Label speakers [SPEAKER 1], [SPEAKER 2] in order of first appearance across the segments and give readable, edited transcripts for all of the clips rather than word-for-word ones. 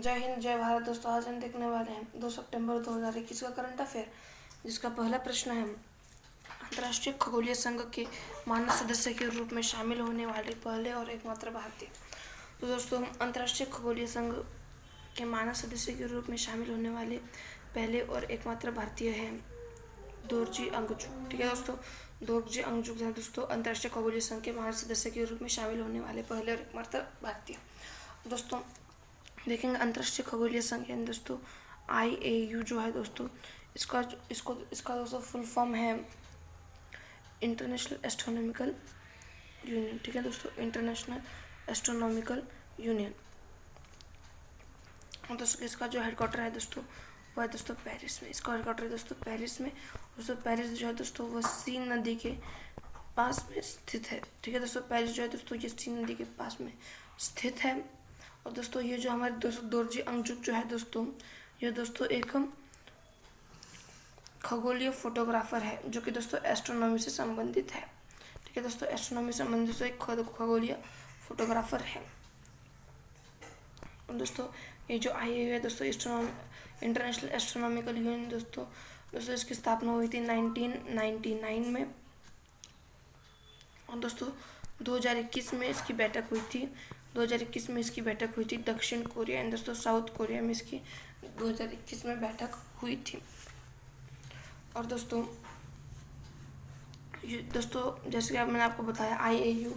[SPEAKER 1] जय हिंद जय भारत दोस्तों। आज हम देखने वाले हैं 2 सितंबर 2021 का करंट अफेयर, जिसका पहला प्रश्न है अंतर्राष्ट्रीय खगोलीय संघ के मानद सदस्य के रूप में शामिल होने वाले पहले और एकमात्र भारतीय। तो दोस्तों, अंतर्राष्ट्रीय खगोलीय संघ के मानद सदस्य के रूप में शामिल होने वाले पहले और एकमात्र भारतीय हैं दोरजी अंगचुक। ठीक है दोस्तों, दोरजी अंगचुक है दोस्तों अंतर्राष्ट्रीय खगोलीय संघ के मानद सदस्य के रूप में शामिल होने वाले पहले और एकमात्र भारतीय। दोस्तों देखेंगे अंतर्राष्ट्रीय खगोलीय संघ यानी दोस्तों IAU जो है दोस्तों, इसका दोस्तों फुल फॉर्म है इंटरनेशनल एस्ट्रोनॉमिकल यूनियन। ठीक है दोस्तों, इंटरनेशनल एस्ट्रोनॉमिकल यूनियन। दोस्तों इसका जो हेडक्वार्टर है दोस्तों वो है दोस्तों पेरिस में। इसका हेडक्वार्टर है दोस्तों पेरिस में। दोस्तों पेरिस जो है दोस्तों वह सीन नदी के पास में स्थित है। ठीक है दोस्तों, पेरिस जो है दोस्तों ये सीन नदी के पास में स्थित है। और दोस्तों ये जो हमारे दोस्तों दोरजी अंगचुक जो है दोस्तों, यह दोस्तों एक खगोलीय फोटोग्राफर है जो कि दोस्तों एस्ट्रोनॉमी से संबंधित है। ठीक है दोस्तों, एस्ट्रोनॉमी से संबंधित एक खगोलीय फोटोग्राफर है। और दोस्तों ये जो IAU है दोस्तों इंटरनेशनल एस्ट्रोनॉमिकल यूनियन दोस्तों इसकी स्थापना हुई थी 1999 में। और दोस्तों 2021 में इसकी बैठक हुई थी। 2021 में इसकी बैठक हुई थी दक्षिण कोरिया एंड दोस्तों साउथ कोरिया में इसकी 2021 में बैठक हुई थी। और दोस्तों जैसे कि अब मैंने आपको बताया IAU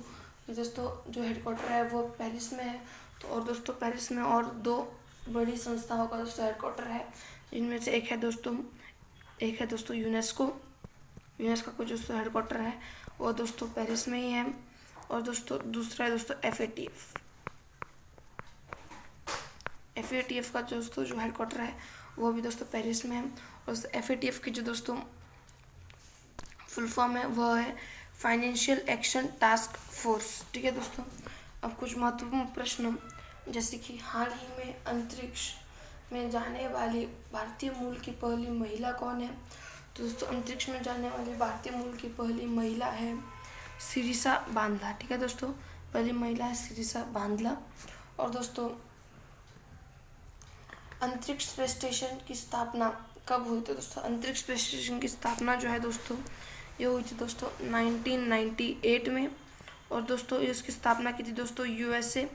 [SPEAKER 1] दोस्तों जो हेडक्वार्टर है वो पेरिस में है। तो और दोस्तों पेरिस में और 2 बड़ी संस्थाओं का दोस्तों हेडक्वार्टर है, जिनमें से एक है दोस्तों यूनेस्को का जो हेडक्वार्टर है वो दोस्तों पेरिस में ही है। और दोस्तों दूसरा है दोस्तों FATF का दोस्तों जो हेडक्वार्टर है वो भी दोस्तों पेरिस में है। और FATF की जो दोस्तों फुल फॉर्म है वह है फाइनेंशियल एक्शन टास्क फोर्स। ठीक है दोस्तों, अब कुछ महत्वपूर्ण प्रश्न, जैसे कि हाल ही में अंतरिक्ष में जाने वाली भारतीय मूल की पहली महिला कौन है। तो दोस्तों अंतरिक्ष में जाने वाली भारतीय मूल की पहली महिला है सिरिसा बांदला। ठीक है दोस्तों, पहली महिला है सिरिसा बांदला। और दोस्तों अंतरिक्ष स्पेस स्टेशन की स्थापना कब हुई? तो दोस्तों अंतरिक्ष स्पेस स्टेशन की स्थापना जो है दोस्तों ये हुई थी दोस्तों 1998 में। और दोस्तों इसकी स्थापना की थी दोस्तों USA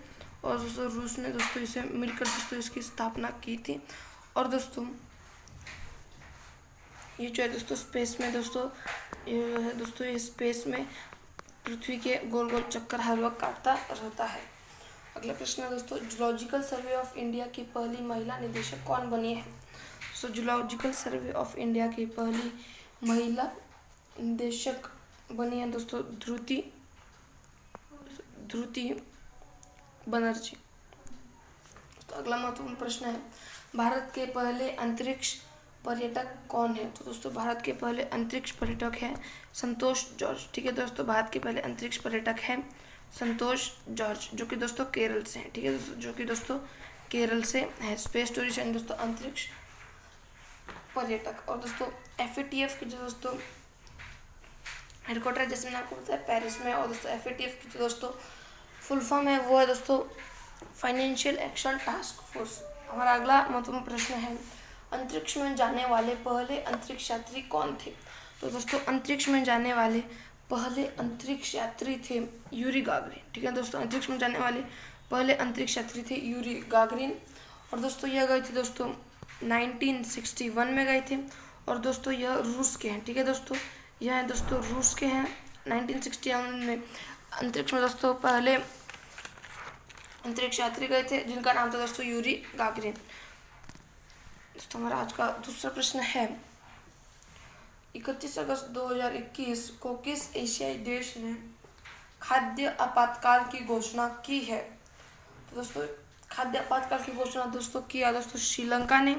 [SPEAKER 1] और दोस्तों रूस ने दोस्तों इसे मिलकर दोस्तों इसकी स्थापना की थी। और दोस्तों ये जो है दोस्तों स्पेस में दोस्तों ये स्पेस में पृथ्वी के गोल गोल चक्कर हर वक्त काटता रहता है। अगला प्रश्न है दोस्तों जूलॉजिकल सर्वे ऑफ इंडिया की पहली महिला निदेशक कौन बनी है? सो जूलॉजिकल सर्वे ऑफ इंडिया की पहली महिला निदेशक बनी है दोस्तों ध्रुति बनर्जी। तो अगला महत्वपूर्ण प्रश्न है भारत के पहले अंतरिक्ष पर्यटक कौन है? तो दोस्तों भारत के पहले अंतरिक्ष पर्यटक है संतोष जॉर्ज। ठीक है दोस्तों, भारत के पहले अंतरिक्ष पर्यटक है संतोष जॉर्ज, जो कि दोस्तों केरल से है। ठीक है दोस्तों, जो कि दोस्तों केरल से है। स्पेस टूरिस्ट एंड दोस्तों अंतरिक्ष पर्यटक। और दोस्तों FATF की जो दोस्तों हेडक्वार्टर है, जैसे मैंने आपको बताया पेरिस में। और दोस्तों FATF की जो दोस्तों फुल फॉर्म है वो है दोस्तों फाइनेंशियल एक्शन टास्क फोर्स। हमारा अगला महत्वपूर्ण प्रश्न है अंतरिक्ष में जाने वाले पहले अंतरिक्ष यात्री कौन थे? तो दोस्तों अंतरिक्ष में जाने वाले पहले अंतरिक्ष यात्री थे यूरी गागरिन। ठीक है दोस्तों, अंतरिक्ष में जाने वाले पहले अंतरिक्ष यात्री थे यूरी गागरिन। और दोस्तों यह गए थे दोस्तों 1961 में गए थे। और दोस्तों यह रूस के हैं। ठीक है दोस्तों, यह दोस्तों रूस के हैं। 1961 में अंतरिक्ष में दोस्तों पहले अंतरिक्ष यात्री गए थे, जिनका नाम था दोस्तों यूरी गागरिन। दोस्तों हमारा आज का दूसरा प्रश्न है 31 अगस्त 2021 को किस एशियाई देश ने खाद्य आपातकाल की घोषणा की है? तो दोस्तों खाद्य आपातकाल की घोषणा दोस्तों किया दोस्तों श्रीलंका ने।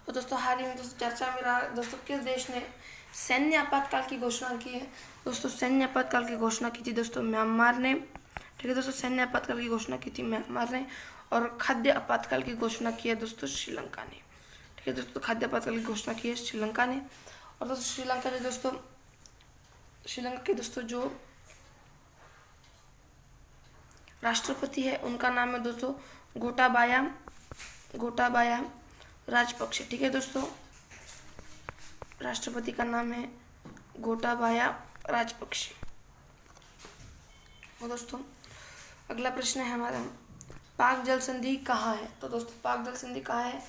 [SPEAKER 1] और दोस्तों हाल ही में दोस्तों चर्चा में रहा दोस्तों किस देश ने सैन्य आपातकाल की घोषणा की है? दोस्तों सैन्य आपातकाल की घोषणा की थी दोस्तों म्यांमार ने। ठीक है दोस्तों, सैन्य आपातकाल की घोषणा की थी म्यांमार ने। और खाद्य आपातकाल की घोषणा की है दोस्तों श्रीलंका ने। ठीक है दोस्तों, खाद्य आपातकाल की घोषणा की है श्रीलंका ने। और दोस्तों श्रीलंका के दोस्तों जो राष्ट्रपति है उनका नाम है दोस्तों गोटाबाया राजपक्षे। ठीक है दोस्तों, राष्ट्रपति का नाम है गोटाबाया राजपक्षे। और दोस्तों अगला प्रश्न है हमारा, पाक जल संधि कहाँ है? तो दोस्तों पाक जल संधि कहाँ है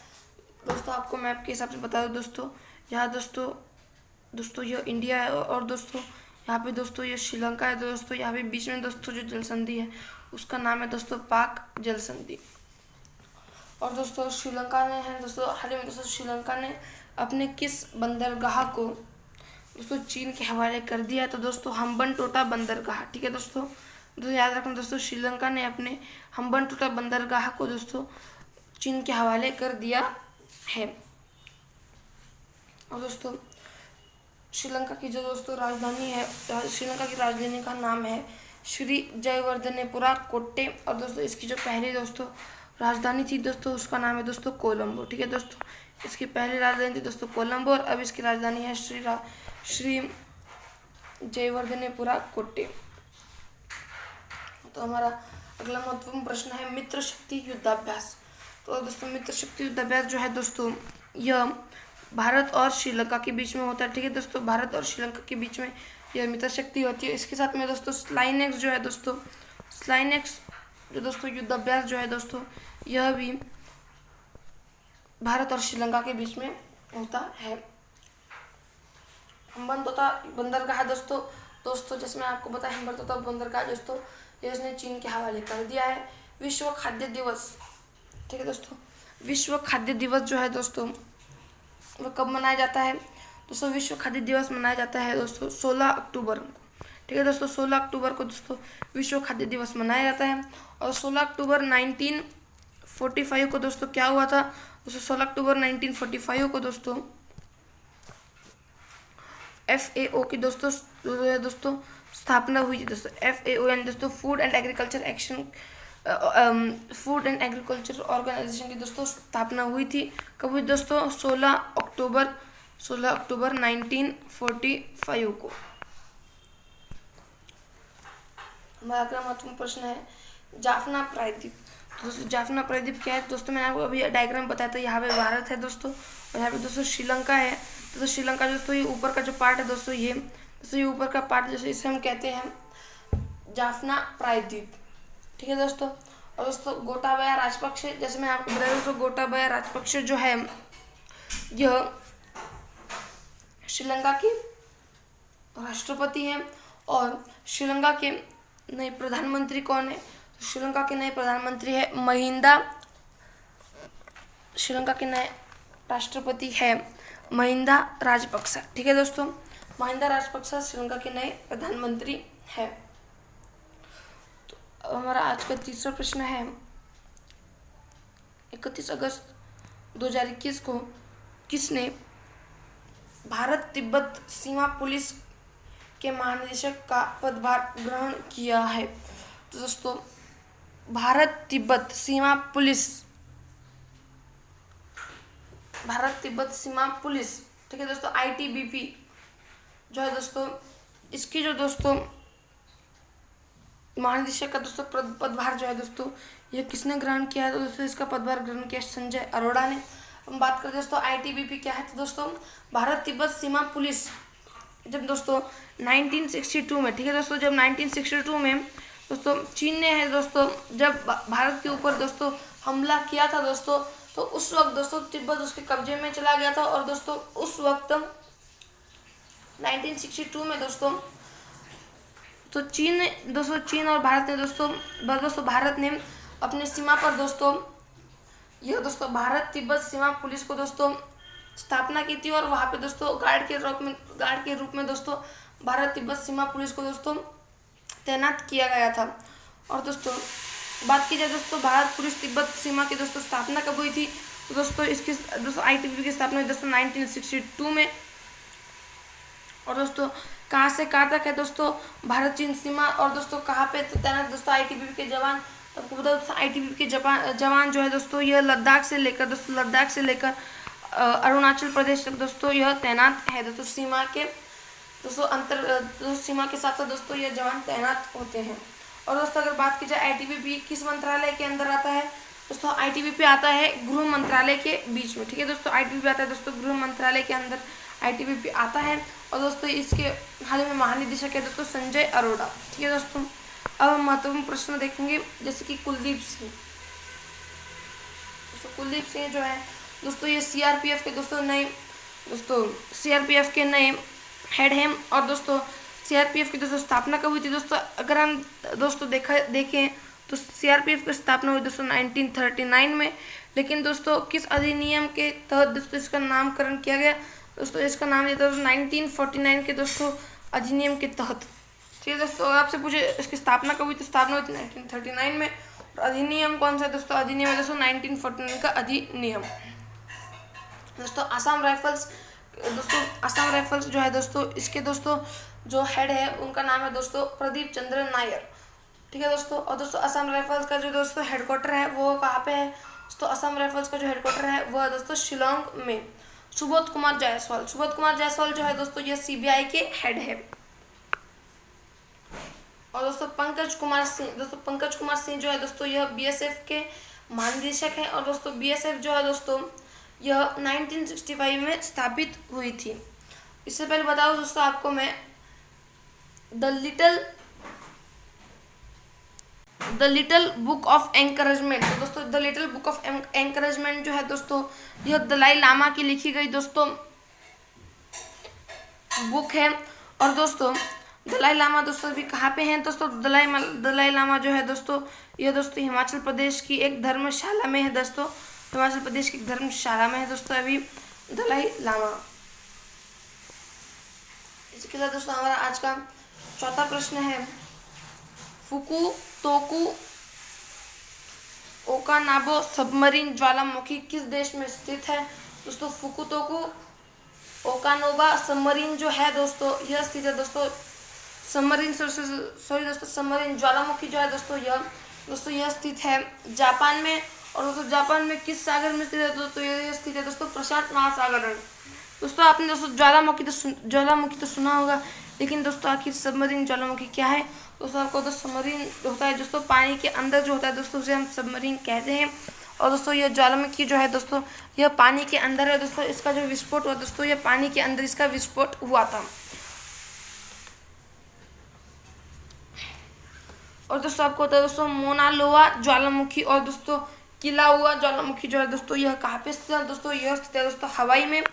[SPEAKER 1] दोस्तों, आपको मैप के हिसाब से बता दूं दोस्तों, यहाँ दोस्तों यह इंडिया है और दोस्तों यहाँ पे दोस्तों ये श्रीलंका है। दोस्तों यहाँ पे बीच में दोस्तों जो जल संधि है उसका नाम है दोस्तों पाक जल संधि। और दोस्तों श्रीलंका ने है दोस्तों हाल ही में दोस्तों श्रीलंका ने अपने किस बंदरगाह को दोस्तों चीन के हवाले कर दिया? तो दोस्तों हम्बनटोटा बंदरगाह। ठीक है दोस्तों, याद रखना दोस्तों, श्रीलंका ने अपने हम्बनटोटा बंदरगाह को दोस्तों चीन के हवाले कर दिया है। और दोस्तों श्रीलंका की जो दोस्तों राजधानी है, श्रीलंका की राजधानी का नाम है श्री जयवर्धनेपुरा कोट्टे। और दोस्तों इसकी जो पहली दोस्तों राजधानी थी दोस्तों उसका नाम है दोस्तों कोलंबो। ठीक है दोस्तों, इसकी पहली राजधानी थी दोस्तों कोलंबो और अब इसकी राजधानी है श्री जयवर्धनेपुरा कोट्टे। तो हमारा अगला महत्वपूर्ण प्रश्न है मित्र शक्ति युद्धाभ्यास। तो दोस्तों मित्र शक्ति युद्धाभ्यास जो है दोस्तों यह भारत और श्रीलंका के बीच में होता है। ठीक है दोस्तों, भारत और श्रीलंका के बीच में यह मित्र शक्ति होती है। इसके साथ में दोस्तों स्लाइनेक्स जो है दोस्तों, स्लाइनेक्स जो दोस्तों युद्धाभ्यास जो है दोस्तों यह भी भारत और श्रीलंका के बीच में होता है। हम्बनटोटा बंदरगाह दोस्तों जैसे मैं आपको बताया हम्बनटोटा बंदरगाह दोस्तों ये इसने चीन के हवाले कर दिया है। विश्व खाद्य दिवस, ठीक है दोस्तों, विश्व खाद्य दिवस जो है दोस्तों वह कब मनाया जाता है? दोस्तों विश्व खाद्य दिवस मनाया जाता है दोस्तों 16 अक्टूबर को। ठीक है दोस्तों, 16 अक्टूबर को दोस्तों विश्व खाद्य दिवस मनाया जाता है। और 16 अक्टूबर 1945 को दोस्तों क्या हुआ था? दोस्तों 16 अक्टूबर 1945 को दोस्तों FAO की दोस्तों स्थापना हुई थी। दोस्तों FAO यानी दोस्तों फूड एंड एग्रीकल्चर ऑर्गेनाइजेशन की दोस्तों स्थापना हुई थी। कब हुई दोस्तों? 16 अक्टूबर 1945 को। हमारा अगला महत्वपूर्ण प्रश्न है जाफना प्रायद्वीप। तो दोस्तों जाफना प्रायद्वीप क्या है दोस्तों? मैंने आपको अभी डायग्राम बताया था, यहाँ पे भारत है दोस्तों और यहाँ पे दोस्तों श्रीलंका है। तो श्रीलंका दोस्तों ये ऊपर का जो पार्ट है दोस्तों ये ऊपर का पार्ट जैसे इसे हम कहते हैं जाफना प्रायद्वीप। ठीक है दोस्तों, और दोस्तों गोटाबाया राजपक्षे, जैसे मैं आपको बताया दोस्तों गोटाबाया राजपक्षे जो है यह श्रीलंका के राष्ट्रपति हैं। और श्रीलंका के नए प्रधानमंत्री कौन है? श्रीलंका के नए प्रधानमंत्री है महिंदा, श्रीलंका के नए राष्ट्रपति है महिंदा राजपक्सा। ठीक है दोस्तों, महिंदा राजपक्सा श्रीलंका के नए प्रधानमंत्री है। तो हमारा आज का तीसरा प्रश्न है 31 अगस्त 2021 को किसने भारत तिब्बत सीमा पुलिस के महानिदेशक का पदभार ग्रहण किया है? तो दोस्तों भारत तिब्बत सीमा पुलिस, ठीक है दोस्तों, ITBP जो है दोस्तों इसकी जो दोस्तों महानिदेशक का दोस्तों पदभार जो है दोस्तों ये किसने ग्रहण किया है? तो दोस्तों इसका पदभार ग्रहण किया संजय अरोड़ा ने। हम बात करें दोस्तों ITBP क्या है? तो दोस्तों भारत तिब्बत सीमा पुलिस जब दोस्तों 1962 में, ठीक है दोस्तों, जब 1962 में दोस्तों चीन ने है दोस्तों जब भारत के ऊपर दोस्तों हमला किया था दोस्तों, तो उस वक्त दोस्तों तिब्बत उसके कब्जे में चला गया था। और दोस्तों उस वक्त 1962 में दोस्तों तो चीन और भारत ने दोस्तों भारत ने अपनी सीमा पर दोस्तों यह दोस्तों भारत तिब्बत सीमा पुलिस को दोस्तों स्थापना की थी। और वहाँ पे दोस्तों गार्ड के रूप में दोस्तों भारत तिब्बत सीमा पुलिस को दोस्तों तैनात किया गया था। और दोस्तों बात की जाए दोस्तों भारत पुलिस तिब्बत सीमा की दोस्तों स्थापना कब हुई थी? तो दोस्तों इसकी दोस्तों ITBP की स्थापना हुई दोस्तों 1962 में। और दोस्तों कहाँ से कहाँ तक है दोस्तों भारत चीन सीमा, और दोस्तों कहाँ पे तैनात दोस्तों ITBP के जवान? आपको बता दोस्तों ITBP के जवान जो है दोस्तों यह लद्दाख से लेकर अरुणाचल प्रदेश तक दोस्तों यह तैनात है। दोस्तों सीमा के साथ साथ दोस्तों यह जवान तैनात होते हैं। और दोस्तों अगर बात की जाए आईटीबीपी किस मंत्रालय के अंदर आता है दोस्तों, आईटीबीपी आता है गृह मंत्रालय के बीच में। ठीक है दोस्तों, आईटीबीपी आता है दोस्तों गृह मंत्रालय के अंदर आईटीबीपी आता है। और दोस्तों इसके हाल ही में महानिदेशक है दोस्तों संजय अरोड़ा। ठीक है दोस्तों, अब हम महत्वपूर्ण प्रश्न देखेंगे जैसे कि कुलदीप सिंह। कुलदीप सिंह जो है दोस्तों ये सीआरपीएफ के सीआरपीएफ के नए हेड हैं। और दोस्तों सीआरपीएफ की दोस्तों स्थापना कब हुई थी दोस्तों, अगर हम दोस्तों देखें तो सीआरपीएफ की स्थापना हुई दोस्तों 1939 में। लेकिन दोस्तों किस अधिनियम के तहत दोस्तों इसका नामकरण किया गया दोस्तों, इसका नाम दिया था 1949 के दोस्तों अधिनियम के तहत। ठीक है दोस्तों, आपसे पूछे इसकी स्थापना कब हुई तो स्थापना हुई थी 1939 में। और अधिनियम कौन सा दोस्तों, अधिनियम है दोस्तों 1949 का अधिनियम। दोस्तों आसाम राइफल्स जो है दोस्तों इसके दोस्तों जो हेड है उनका नाम है दोस्तों प्रदीप चंद्र नायर। ठीक है दोस्तों, और दोस्तों असम राइफल्स का जो दोस्तों हेडक्वार्टर है वो कहाँ पे है दोस्तों, असम राइफल्स का जो हेडक्वार्टर है वो है दोस्तों शिलोंग में। सुबोध कुमार जायसवाल जो है दोस्तों ये सीबीआई के हेड है। और दोस्तों पंकज कुमार सिंह जो है दोस्तों यह बीएसएफ के महानिदेशक हैं। और दोस्तों बीएसएफ जो है दोस्तों यह 1965 में स्थापित हुई थी। इससे पहले बताओ दोस्तों आपको मैं the little book of encouragement. तो दोस्तों the little book of encouragement जो है दोस्तों यह दलाई लामा की लिखी गई दोस्तों बुक है। और दोस्तों दलाई लामा दोस्तों अभी कहाँ पे हैं दोस्तों, दलाई लामा जो है दोस्तों यह दोस्तों हिमाचल प्रदेश की एक धर्मशाला में है दोस्तों, हिमाचल प्रदेश की धर्मशाला में है दोस्तों अभी दलाई लामा। इसके साथ दोस्तों हमारा आज का चौथा प्रश्न है फुकुतोकु ओकानाबो सबमरीन ज्वालामुखी किस देश में स्थित है दोस्तों। फुकुतोकु ओकानोबा सबमरीन जो है दोस्तों यह स्थित है दोस्तों सबमरीन सबमरीन ज्वालामुखी जो है दोस्तों यह स्थित है जापान में। और दोस्तों जापान में किस सागर में स्थित है दोस्तों, यह स्थित है दोस्तों प्रशांत महासागर में। दोस्तों आपने दोस्तों ज्वालामुखी तो सुना होगा, लेकिन दोस्तों आखिर सबमरीन ज्वालामुखी क्या है दोस्तों। आपको तो सबमरीन होता है दोस्तों पानी के अंदर जो होता है दोस्तों उसे हम सबमरीन कहते हैं। और दोस्तों यह ज्वालामुखी जो है दोस्तों यह पानी के अंदर है दोस्तों, इसका जो विस्फोट हुआ दोस्तों यह पानी के अंदर इसका विस्फोट हुआ था। और दोस्तों आपको होता है दोस्तों मोना लोआ ज्वालामुखी और दोस्तों किलाउआ ज्वालामुखी जो है दोस्तों यह कहाँ पे स्थित है दोस्तों, यह स्थित है दोस्तों हवाई में। ये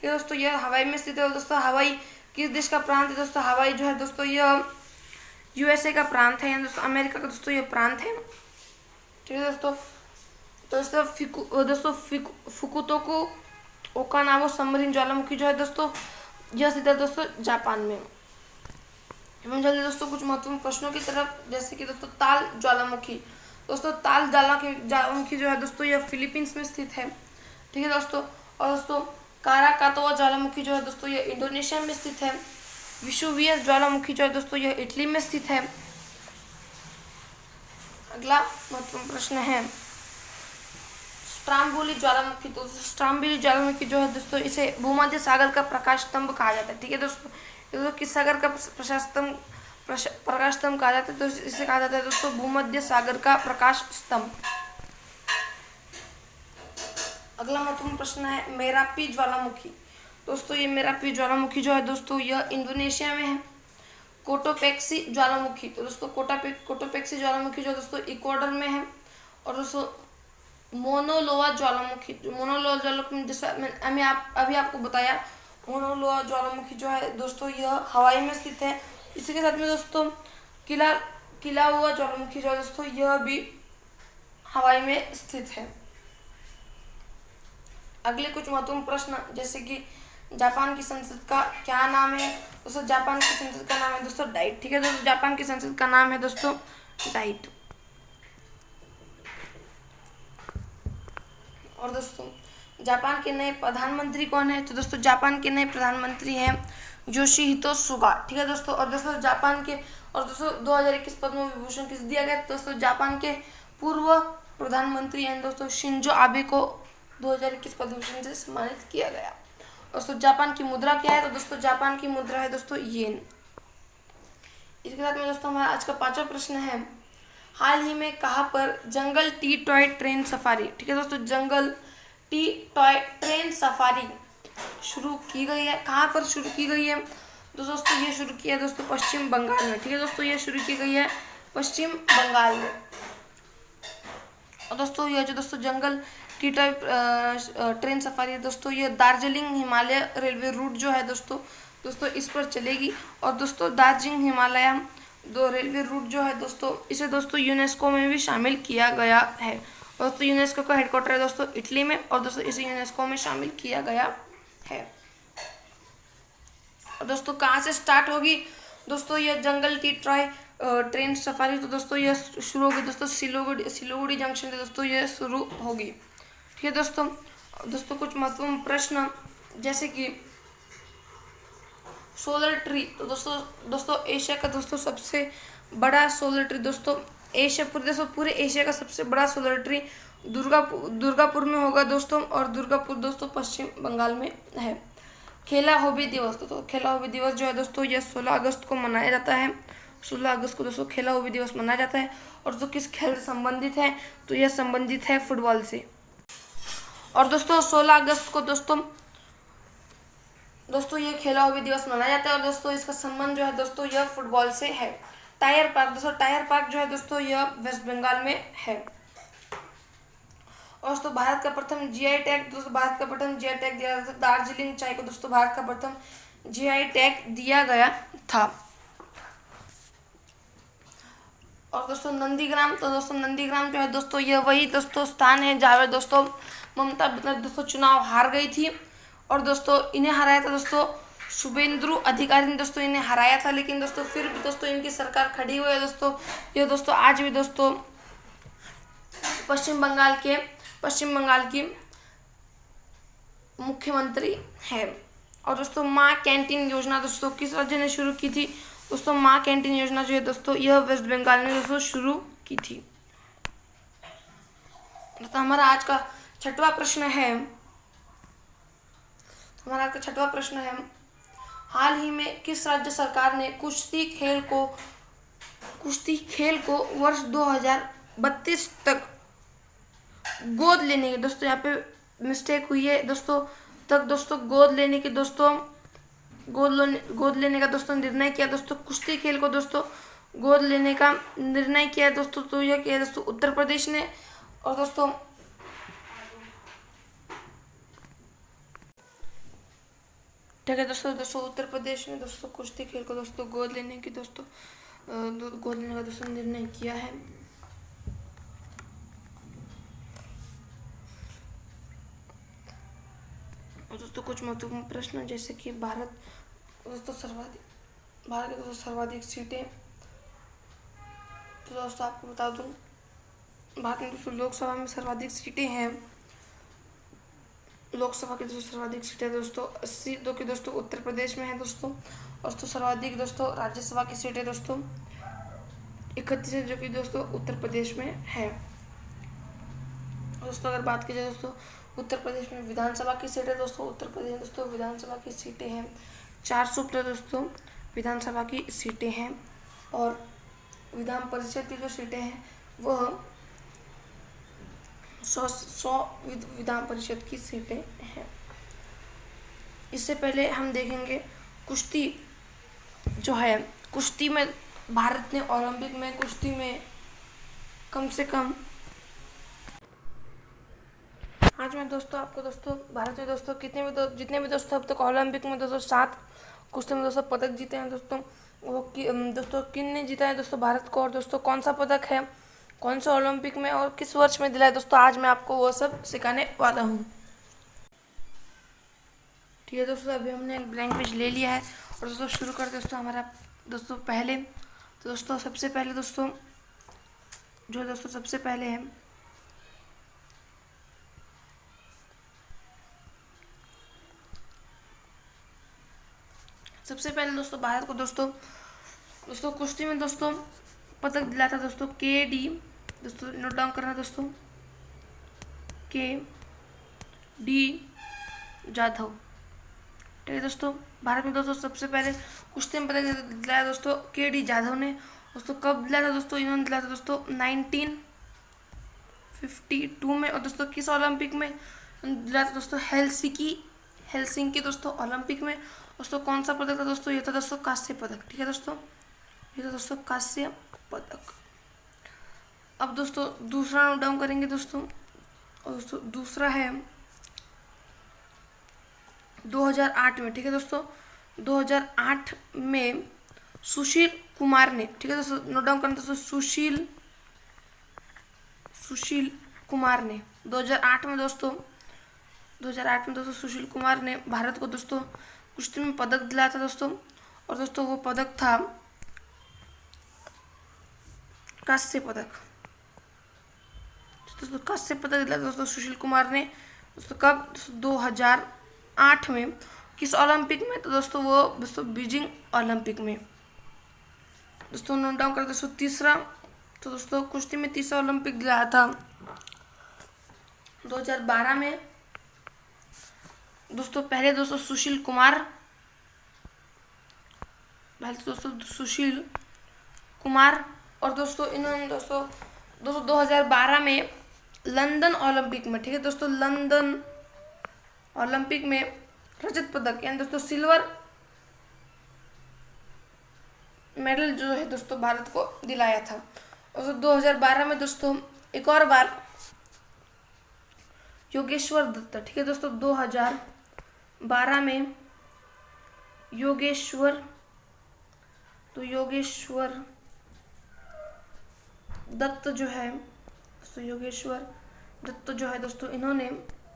[SPEAKER 1] दोस्तों यह हवाई में स्थित है दोस्तों। हवाई किस देश का प्रांत है दोस्तों, हवाई जो है दोस्तों यह यूएसए का प्रांत है, दोस्तों अमेरिका का दोस्तों यह प्रांत है। ठीक है दोस्तों, दोस्तों फुकुतोकु ओकानाबो सबमरीन ज्वालामुखी जो है दोस्तों यह स्थित है दोस्तों जापान में। हम चलते दोस्तों कुछ महत्वपूर्ण प्रश्नों की तरफ, जैसे कि दोस्तों ताल ज्वालामुखी जो है दोस्तों यह फिलीपींस में स्थित है। ठीक है दोस्तों, और दोस्तों काराकातोआ ज्वालामुखी जो है दोस्तों यह इंडोनेशिया में स्थित है। विशुवियस ज्वालामुखी जो है दोस्तों यह इटली में स्थित है। अगला महत्वपूर्ण प्रश्न है स्ट्राम्बोली ज्वालामुखी। तो स्ट्राम्बोली ज्वालामुखी जो है दोस्तों इसे भूमध्य सागर का प्रकाश स्तंभ कहा जाता है। ठीक है दोस्तों, ये किस सागर का प्रकाश स्तंभ कहा जाता है, तो इसे कहा जाता है दोस्तों भूमध्य सागर का प्रकाश स्तंभ। अगला महत्वपूर्ण प्रश्न है मेरापी ज्वालामुखी। दोस्तों ये मेरापी ज्वालामुखी जो है दोस्तों यह इंडोनेशिया में है। कोटोपेक्सी ज्वालामुखी, तो दोस्तों कोटोपेक्सी ज्वालामुखी जो दोस्तों इक्वाडोर में है। और दोस्तों मोनोलोआ ज्वालामुखी जैसा मैंने अभी आपको बताया, मोनोलोआ ज्वालामुखी जो है दोस्तों यह हवाई में स्थित है। इसी के साथ में दोस्तों किलाउआ ज्वालामुखी जो है दोस्तों यह भी हवाई में स्थित है। अगले कुछ महत्वपूर्ण प्रश्न, जैसे कि जापान की संसद का क्या नाम है दोस्तों। जापान की संसद का नाम है दोस्तों डाइट। ठीक है दोस्तों, जापान की संसद का नाम है दोस्तों डाइट। और दोस्तों जापान के नए प्रधानमंत्री कौन है, तो दोस्तों जापान के नए प्रधानमंत्री हैं योशिहितो सुगा। ठीक है दोस्तों, और दोस्तों जापान के और दोस्तों 2021 पद्म विभूषण किसे दिया गया, दोस्तों जापान के पूर्व प्रधानमंत्री हैं दोस्तों शिंजो आबे को 2021 पद्म विभूषण से सम्मानित किया गया। दोस्तों जापान की मुद्रा क्या है, तो दोस्तों जापान की मुद्रा है दोस्तों येन। इसके साथ में दोस्तों हमारा आज का 5वां प्रश्न है हाल ही में कहाँ पर जंगल टी टॉय ट्रेन सफारी, ठीक है दोस्तों, जंगल टी टॉय ट्रेन सफारी शुरू की गई है। कहाँ पर शुरू की गई है तो दोस्तों ये शुरू किया है दोस्तों पश्चिम बंगाल में, ठीक है दोस्तों, ये शुरू की गई है पश्चिम बंगाल में। और दोस्तों ये जो दोस्तों जंगल टी टॉय ट्रेन सफारी है दोस्तों, ये दार्जिलिंग हिमालय रेलवे रूट जो है दोस्तों इस पर चलेगी। और दोस्तों दार्जिलिंग हिमालय दो रेलवे रूट जो है दोस्तों, इसे दोस्तों यूनेस्को में भी शामिल किया गया है। और दोस्तों यूनेस्को का हेडक्वार्टर है दोस्तों इटली में, और दोस्तों इसे यूनेस्को में शामिल किया गया है। और दोस्तों कहाँ से स्टार्ट होगी दोस्तों ये जंगल टी टॉय ट्रेन सफारी, तो दोस्तों ये शुरू होगी दोस्तों सिलीगुड़ी जंक्शन से दोस्तों ये शुरू होगी, ठीक है दोस्तों। कुछ महत्वपूर्ण प्रश्न जैसे कि सोलर ट्री, तो दोस्तों एशिया का दोस्तों सबसे बड़ा सोलर ट्री दोस्तों पूरे एशिया का सबसे बड़ा सोलर ट्री दुर्गापुर में होगा दोस्तों, और दुर्गापुर दोस्तों पश्चिम बंगाल में है। खेला हॉबी दिवस, तो खेला हॉबी दिवस जो है दोस्तों यह 16 अगस्त को मनाया जाता है। 16 अगस्त को दोस्तों खेला हॉबी दिवस मनाया जाता है। और जो किस खेल से संबंधित है तो यह संबंधित है फुटबॉल से। और दोस्तों 16 अगस्त को दोस्तों ये खेला हॉबी दिवस मनाया जाता है, और दोस्तों इसका संबंध जो है दोस्तों यह फुटबॉल से है। टायर पार्क जो है दोस्तों यह वेस्ट बंगाल में है। और दोस्तों भारत का प्रथम जीआई टैग दिया गया था दार्जिलिंग चाय को दोस्तों, भारत का प्रथम जीआई टैग दिया गया था। और दोस्तों नंदीग्राम, तो दोस्तों नंदीग्राम जो है दोस्तों यह वही दोस्तों स्थान है जहाँ पे दोस्तों ममता बनर्जी दोस्तों चुनाव हार गई थी, और दोस्तों इन्हें हराया था दोस्तों शुभेंदु अधिकारी ने दोस्तों इन्हें हराया था। लेकिन दोस्तों फिर भी दोस्तों इनकी सरकार खड़ी हुई है दोस्तों। ये दोस्तों आज भी दोस्तों पश्चिम बंगाल की मुख्यमंत्री है। और दोस्तों माँ कैंटीन योजना दोस्तों किस राज्य ने शुरू की थी दोस्तों, माँ कैंटीन योजना जो है दोस्तों यह वेस्ट बंगाल ने दोस्तों शुरू की थी। दोस्तों हमारा आज का छठवां प्रश्न है, हाल ही में किस राज्य सरकार ने कुश्ती खेल को वर्ष 2032 तक गोद लेने के, दोस्तों यहाँ पे मिस्टेक हुई है दोस्तों, गोद लेने का दोस्तों निर्णय किया दोस्तों, कुश्ती खेल को दोस्तों गोद लेने का निर्णय किया दोस्तों, तो यह किया दोस्तों उत्तर प्रदेश ने। और दोस्तों ठीक है दोस्तों उत्तर प्रदेश ने दोस्तों कुश्ती खेल को दोस्तों गोद लेने का दोस्तों निर्णय किया है। और दोस्तों कुछ महत्वपूर्ण प्रश्न जैसे कि भारत के दोस्तों सर्वाधिक सीटें, तो दोस्तों आपको बता दूं भारत में दोस्तों लोकसभा में सर्वाधिक सीटें हैं। लोकसभा की दोस्तों सर्वाधिक सीटें दोस्तों 80 जो कि दोस्तों उत्तर प्रदेश में है दोस्तों। और दोस्तों सर्वाधिक दोस्तों राज्यसभा की सीटें दोस्तों 31 जो कि दोस्तों उत्तर प्रदेश में है। दोस्तों अगर बात की जाए दोस्तों उत्तर प्रदेश में विधानसभा की सीटें दोस्तों, उत्तर प्रदेश में दोस्तों विधानसभा की सीटें हैं 400 दोस्तों विधानसभा की सीटें हैं। और विधान परिषद की जो सीटें हैं वह 100 विधान परिषद की सीटें हैं। इससे पहले हम देखेंगे कुश्ती जो है, कुश्ती में भारत ने ओलंपिक में कुश्ती में कम से कम आज मैं दोस्तों आपको दोस्तों भारत में दोस्तों जितने भी दोस्तों अब तक ओलंपिक में दोस्तों 7 कुश्ती में दोस्तों पदक जीते हैं दोस्तों, वो दोस्तों किन ने जीता है दोस्तों भारत को, और दोस्तों कौन सा पदक है, कौन सा ओलंपिक में और किस वर्ष में दिलाया दोस्तों, आज मैं आपको वो सब सिखाने वाला हूँ। ठीक है दोस्तों अभी हमने एक ब्लैंक पेज ले लिया है, और दोस्तों शुरू कर दोस्तों हमारा दोस्तों पहले तो दोस्तों सबसे पहले दोस्तों जो है दोस्तों सबसे पहले है दोस्तों भारत को दोस्तों कुश्ती में दोस्तों पदक दिलाया था दोस्तों KD, दोस्तों नोट डाउन करना दोस्तों KD जाधव। ठीक है दोस्तों भारत में दोस्तों सबसे पहले कुश्ती में पदक दिलाया दोस्तों KD जाधव ने। दोस्तों कब दिलाया था दोस्तों, इन्होंने दिलाया था दोस्तों 1952 में। और दोस्तों किस ओलंपिक में दिलाया था दोस्तों, हेलसिंकी दोस्तों ओलंपिक में। दोस्तों कौन सा पदक था दोस्तों, ये था दोस्तों कांस्य पदक। ठीक है दोस्तों, ये था दोस्तों कांस्य पदक। अब दोस्तों दूसरा नोट डाउन करेंगे दोस्तों, और दोस्तों दूसरा है 2008 में। ठीक है दोस्तों, 2008 में सुशील कुमार ने, ठीक है दोस्तों नोट डाउन करना दोस्तों, सुशील कुमार ने 2008 में दोस्तों, 2008 में दोस्तों सुशील कुमार ने भारत को दोस्तों कुश्ती में पदक दिलाया था दोस्तों। और दोस्तों वो पदक था कांस्य पदक। दोस्तों कांस्य पदक दिलाया था दोस्तों सुशील कुमार ने दोस्तों कब, 2008 में। किस ओलंपिक में, तो दोस्तों वो दोस्तों बीजिंग ओलंपिक में। दोस्तों नोट डाउन करते दोस्तों तीसरा, तो दोस्तों कुश्ती में तीसरा ओलंपिक दिलाया था 2012 में। दोस्तों पहले दोस्तों सुशील कुमार, पहले दोस्तों सुशील कुमार, और दोस्तों इन्होंने दोस्तों 2012 में लंदन ओलंपिक में, ठीक है दोस्तों, लंदन ओलंपिक में रजत पदक यानी दोस्तों सिल्वर मेडल जो है दोस्तों भारत को दिलाया था। और 2012 में दोस्तों एक और बार योगेश्वर दत्त, ठीक है दोस्तों, 2012 में योगेश्वर दत्त जो है दोस्तों, योगेश्वर दत्त जो है दोस्तों, इन्होंने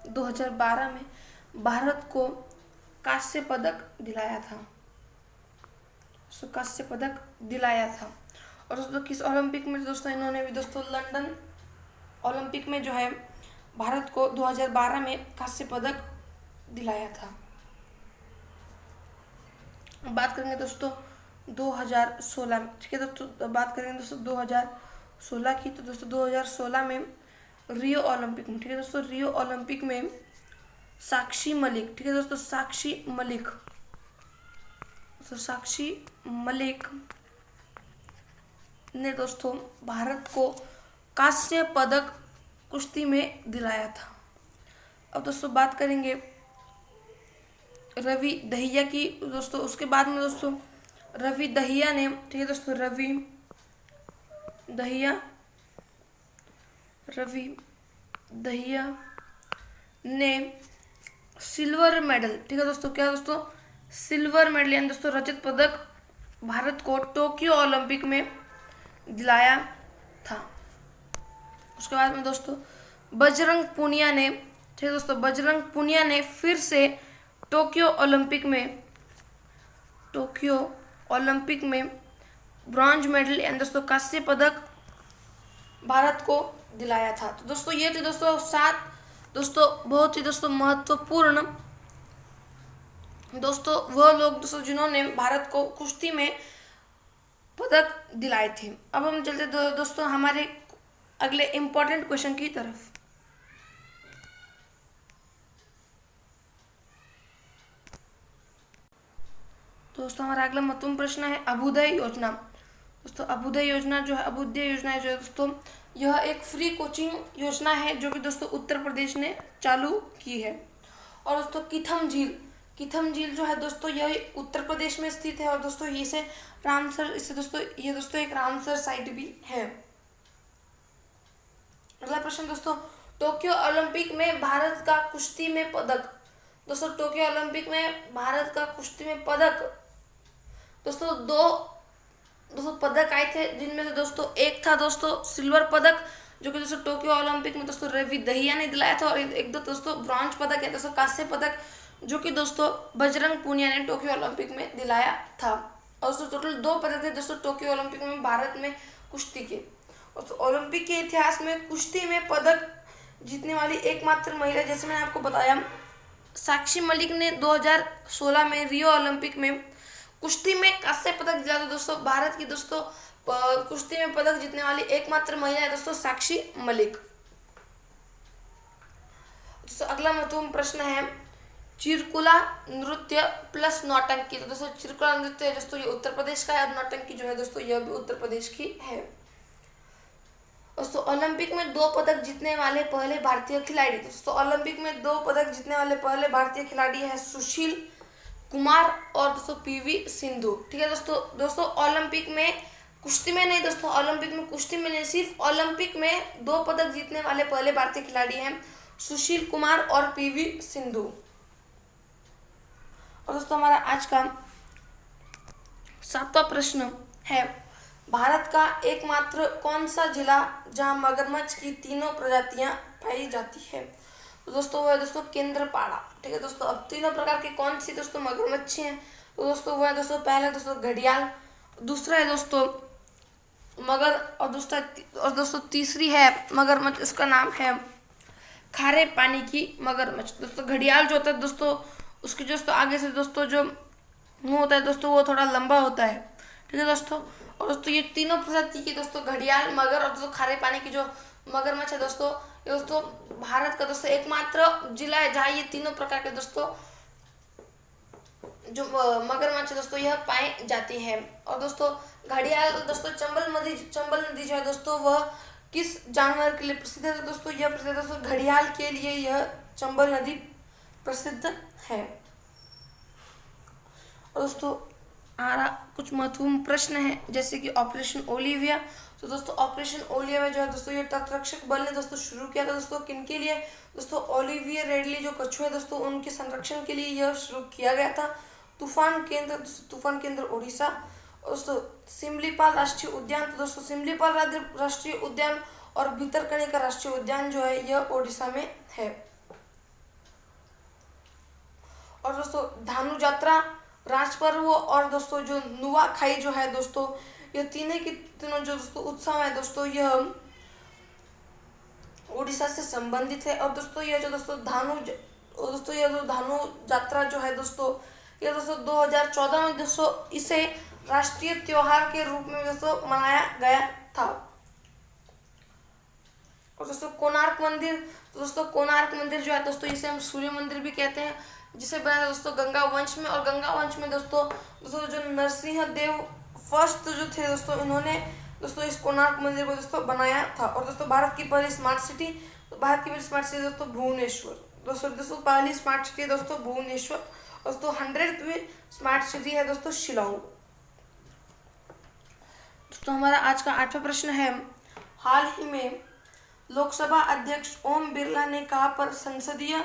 [SPEAKER 1] 2012 में भारत को कांस्य पदक दिलाया था, कांस्य पदक दिलाया था। और दोस्तों किस ओलंपिक में दोस्तों, इन्होंने भी दोस्तों लंदन ओलंपिक में जो है भारत को 2012 में कांस्य पदक दिलाया था। बात करेंगे दोस्तों 2016 में, ठीक है दोस्तों, बात करेंगे दोस्तों 2016 की। तो दोस्तों 2016 में रियो ओलंपिक में, ठीक है दोस्तों, रियो ओलंपिक में साक्षी मलिक, ठीक है दोस्तों, साक्षी मलिक ने दोस्तों भारत को कांस्य पदक कुश्ती में दिलाया था। अब दोस्तों बात करेंगे रवि दहिया की दोस्तों, उसके बाद में दोस्तों रवि दहिया ने, ठीक है दोस्तों, रवि दहिया ने सिल्वर मेडल, ठीक है दोस्तों, क्या दोस्तों, सिल्वर मेडल यानी दोस्तों रजत पदक भारत को टोक्यो ओलंपिक में दिलाया था। उसके बाद में दोस्तों बजरंग पुनिया ने, ठीक है दोस्तों, बजरंग पुनिया ने फिर से टोक्यो ओलंपिक में ब्रॉन्ज मेडल यानी दोस्तों कांस्य पदक भारत को दिलाया था। तो दोस्तों ये थे दोस्तों 7 दोस्तों बहुत ही दोस्तों महत्वपूर्ण दोस्तों वो लोग दोस्तों जिन्होंने भारत को कुश्ती में पदक दिलाए थे। अब हम चलते दोस्तों हमारे अगले इम्पोर्टेंट क्वेश्चन की तरफ। दोस्तों हमारा अगला महत्वपूर्ण प्रश्न है अभ्युदय योजना। दोस्तों अभ्युदय योजना जो है दोस्तों यह एक फ्री कोचिंग योजना है जो कि दोस्तों उत्तर प्रदेश ने चालू की है। और दोस्तों कीथम झील जो है दोस्तों यह उत्तर प्रदेश में स्थित है। और दोस्तों इसे दोस्तों एक रामसर साइट भी है। अगला प्रश्न दोस्तों टोक्यो ओलंपिक में भारत का कुश्ती में पदक। दोस्तों टोक्यो ओलंपिक में भारत का कुश्ती में पदक दोस्तों दो पदक आए थे, जिनमें से दोस्तों एक था दोस्तों सिल्वर पदक जो कि दोस्तों टोक्यो ओलंपिक में दोस्तों रवि दहिया ने दिलाया था। और एक दो दोस्तों ब्रॉन्ज पदक है दोस्तों कांस्य पदक जो कि दोस्तों बजरंग पुनिया ने टोक्यो ओलंपिक में दिलाया था। और दोस्तों टोटल 2 पदक थे दोस्तों टोक्यो ओलंपिक में भारत में कुश्ती के। और ओलंपिक के इतिहास में कुश्ती में पदक जीतने वाली एकमात्र महिला, जैसे मैंने आपको बताया, साक्षी मलिक ने 2016 में रियो ओलंपिक में कुश्ती में कांस्य पदक दिलाया था। दोस्तों भारत की दोस्तों कुश्ती में पदक जीतने वाली एकमात्र महिला है दोस्तों साक्षी मलिक। दोस्तों अगला महत्वपूर्ण प्रश्न है चिरकुला नृत्य प्लस नौटंकी। तो दोस्तों चिरकुला नृत्य है दोस्तों ये उत्तर प्रदेश का है, और नौटंकी जो है दोस्तों यह भी उत्तर प्रदेश की है। दोस्तों ओलंपिक में 2 पदक जीतने वाले पहले भारतीय खिलाड़ी। दोस्तों ओलंपिक में 2 पदक जीतने वाले पहले भारतीय खिलाड़ी है सुशील कुमार और दोस्तों पीवी सिंधु। ठीक है दोस्तों ओलंपिक में कुश्ती में नहीं, दोस्तों ओलंपिक में कुश्ती में नहीं, सिर्फ ओलंपिक में 2 पदक जीतने वाले पहले भारतीय खिलाड़ी हैं सुशील कुमार और पीवी सिंधु। और दोस्तों हमारा आज का 7वां प्रश्न है, भारत का एकमात्र कौन सा जिला जहां मगरमच्छ की तीनों प्रजातियां पाई जाती है। तो दोस्तों वो है दोस्तों केंद्रपाड़ा। ठीक है दोस्तों, अब तीनों प्रकार की कौन सी दोस्तों मगरमच्छी हैं, तो दोस्तों वो है दोस्तों पहला दोस्तों घड़ियाल, दूसरा है दोस्तों मगर, और दोस्तों तीसरी है मगरमच्छ, इसका नाम है खारे पानी की मगरमच्छ। दोस्तों घड़ियाल जो होता है दोस्तों उसके दोस्तों आगे से दोस्तों जो मुंह होता है दोस्तों वो थोड़ा लंबा होता है। ठीक है दोस्तों, और दोस्तों ये तीनों प्रजाति की दोस्तों घड़ियाल, मगर और दोस्तों खारे पानी की जो मगरमच्छ है दोस्तों, ये दोस्तों भारत का दोस्तों एकमात्र जिला है जहाँ ये तीनों प्रकार के दोस्तों जो मगरमच्छ दोस्तों यह पाई जाती है। और दोस्तों घड़ियाल दोस्तों चंबल नदी जो है दोस्तों वह किस जानवर के लिए प्रसिद्ध है। दोस्तों यह प्रसिद्ध दोस्तों घड़ियाल के लिए यह चंबल नदी प्रसिद्ध है। और दोस्तों हमारा कुछ महत्वपूर्ण प्रश्न है जैसे कि ऑपरेशन ओलिविया। तो दोस्तों ऑपरेशन ओलिविया जो है दोस्तों ये तटरक्षक बल ने दोस्तों शुरू किया था दोस्तों किनके लिए, दोस्तों ओलिवियर रेडली जो कछुए दोस्तों उनके संरक्षण के लिए यह शुरू किया गया था। तूफान केंद्र उड़ीसा। दोस्तों सिमलीपाल राष्ट्रीय उद्यान, तो दोस्तों सिमलीपाल राष्ट्रीय उद्यान और भितरकनिका राष्ट्रीय उद्यान जो है यह ओडिशा में है। और दोस्तों धानु यात्रा, राज पर्व और दोस्तों जो नुआखाई जो है दोस्तों यह तीनों जो दोस्तों उत्सव है दोस्तों यह उड़ीसा से संबंधित है। और दोस्तों यह जो दोस्तों धानु यात्रा जो है दोस्तों यह दोस्तों 2014 में दोस्तों इसे राष्ट्रीय त्योहार के रूप में दोस्तों मनाया गया था। और दोस्तों कोणार्क मंदिर, तो दोस्तों कोणार्क मंदिर जो है दोस्तों इसे हम सूर्य मंदिर भी कहते हैं, जिसे बनाया दोस्तों गंगा वंश में। और गंगा वंश में दोस्तों जो नरसिंह देव फर्स्ट जो थे दोस्तों इन्होंने दोस्तों इस कोणार्क मंदिर को दोस्तों बनाया था। और दोस्तों भारत की पहली स्मार्ट सिटी, तो भारत की पहली स्मार्ट सिटी दोस्तों भुवनेश्वर। दोस्तों पहली स्मार्ट सिटी है दोस्तों भुवनेश्वर। दोस्तों 100वीं स्मार्ट सिटी है दोस्तों शिलांग। दोस्तों हमारा आज का 8वां प्रश्न है, हाल ही में लोकसभा अध्यक्ष ओम बिरला ने कहां पर संसदीय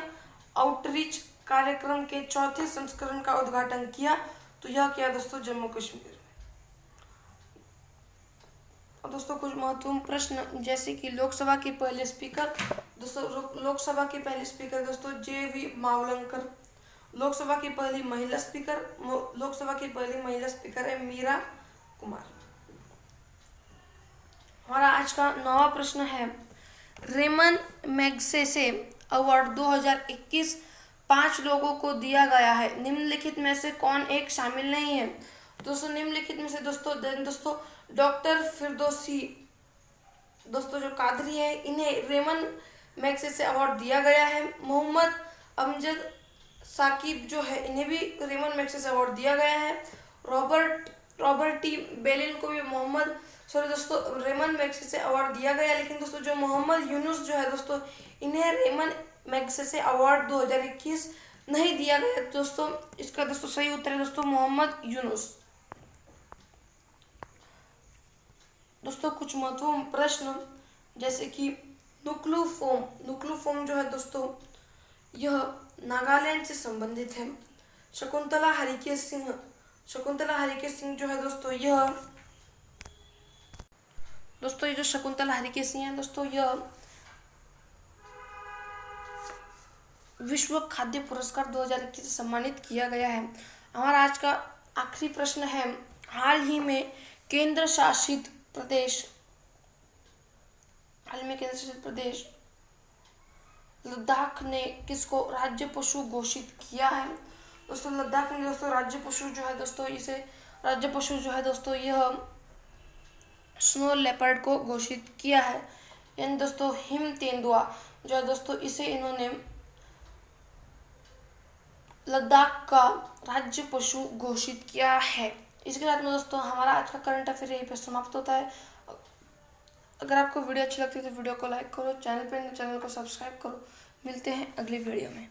[SPEAKER 1] आउटरीच कार्यक्रम के 4थे संस्करण का उद्घाटन किया। तो यह किया दोस्तों जम्मू कश्मीर में। और दोस्तों कुछ महत्वपूर्ण प्रश्न जैसे कि लोकसभा के पहले स्पीकर, दोस्तों लोकसभा के पहले स्पीकर दोस्तों JV मावलंकर। लोकसभा की पहली महिला स्पीकर है मीरा कुमार। हमारा आज का 9वां प्रश्न है, रेमन मैग्सेसे अवार्ड 2021 5 लोगों को दिया गया है, निम्नलिखित में से कौन एक शामिल नहीं है। दोस्तों निम्नलिखित में से दोस्तों डॉक्टर फिरदौसी दोस्तों जो कादरी है इन्हें रेमन मैग्सेसे अवार्ड दिया गया है। मोहम्मद अमजद साकिब जो है इन्हें भी रेमन मैग्सेसे अवार्ड दिया गया है। रॉबर्ट टी बेलिन को भी दोस्तों रेमन मैग्सेसे अवार्ड दिया गया, लेकिन दोस्तों जो मोहम्मद यूनुस जो है दोस्तों इन्हें रेमन मैग्सेसे अवार्ड 2021 नहीं दिया गया दोस्तों। इसका दोस्तों सही उत्तर है दोस्तों मोहम्मद यूनुस। दोस्तों कुछ महत्वपूर्ण प्रश्न जैसे कि नुक्लूफोम जो है दोस्तों यह नागालैंड से संबंधित है। शकुंतला हरिके सिंह जो है दोस्तों ये जो शकुंतला हरिके सिंह है दोस्तों यह विश्व खाद्य पुरस्कार 2021 से सम्मानित किया गया है। हमारा आज का आखिरी प्रश्न है, हाल ही में केंद्र शासित प्रदेश लद्दाख ने किसको राज्य पशु घोषित किया है। दोस्तों लद्दाख ने दोस्तों राज्य पशु जो है दोस्तों यह स्नो लेपर्ड को घोषित किया है। यानी दोस्तों हिम तेंदुआ जो है दोस्तों इसे इन्होंने लद्दाख का राज्य पशु घोषित किया है। इसके साथ में दोस्तों हमारा आज का करंट अफेयर यहीं पे समाप्त होता है। अगर आपको वीडियो अच्छी लगती है तो वीडियो को लाइक करो, चैनल को सब्सक्राइब करो। मिलते हैं अगली वीडियो में।